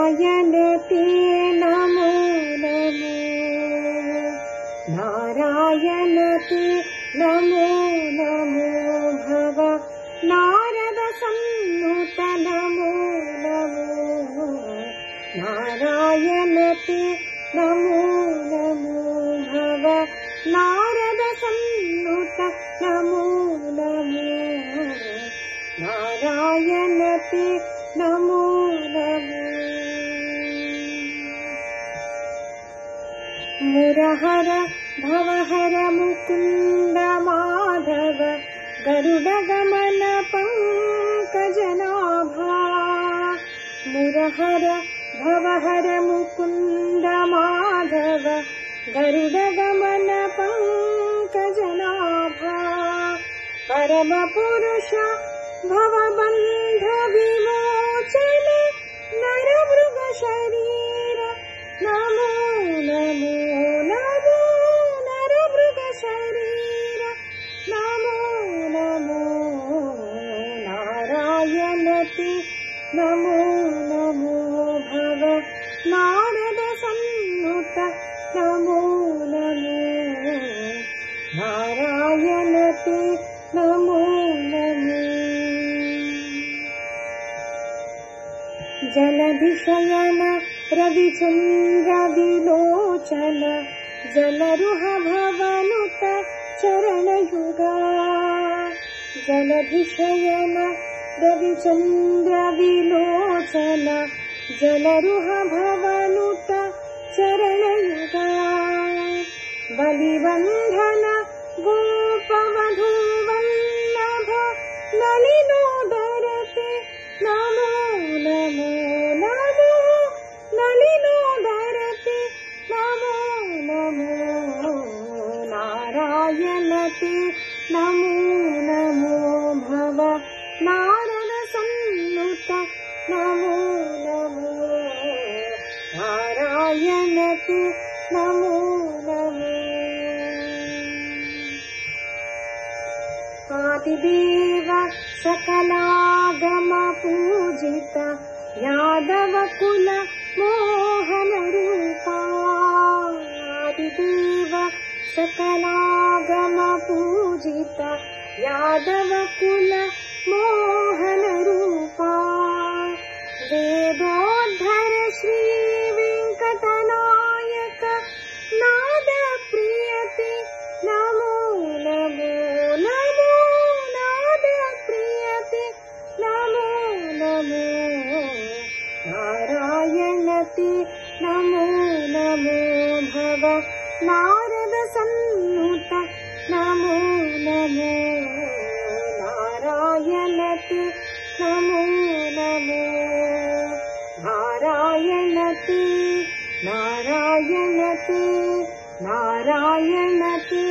नारायणते नमो नमो नारायणते नमो नमो भव नारद सन्नुत नमो नमो नारायणते नमो नमो भव नारद सन्नुत नमो नमो नारायणते नमो नमो मुरहर भवहर मुकुन्द माधव गरुडगमन पंकजनाभा मुरहर भवहर मुकुन्द माधव गरुडगमन पंकजनाभा परम पुरुष भवबन्ध विमोचन नरमृग शरीर नमो नमो नमो नरमृग शरीर नमो नमो नारायणते नमो नमो भव नारद सन्नुत नमो नमो नारायणते नमो नमो जलधिशयन रविचन्द्र विलोचन जलरुह भवनुत चरणयुगा जलधिशयन रविचन्द्र विलोचन जलरुह भवनुत चरणयुगा बलिवन्धन गोपवधूवल्लभ नलिनोदरते नमो नमो नमो नलिनोदरते नमो नमो नारायणते नमो नमो भव नारद सन्नुत नमो नमो नारायणते नमो नमो आदिदेव सकलागम पूजित यादव कुल मोहन रूपा आदिदेव सकलागम पूजित यादव कुल मोहन रूपा वेदोद्धर श्री वेंकटनायक नाद प्रियते नमो नमो नमो नाद प्रियते नमो नमो नारायणते नमो नमो भव नारद सन्नुत नमो नमो नारायणते नमो नमो नारायणते नारायणते नारायणते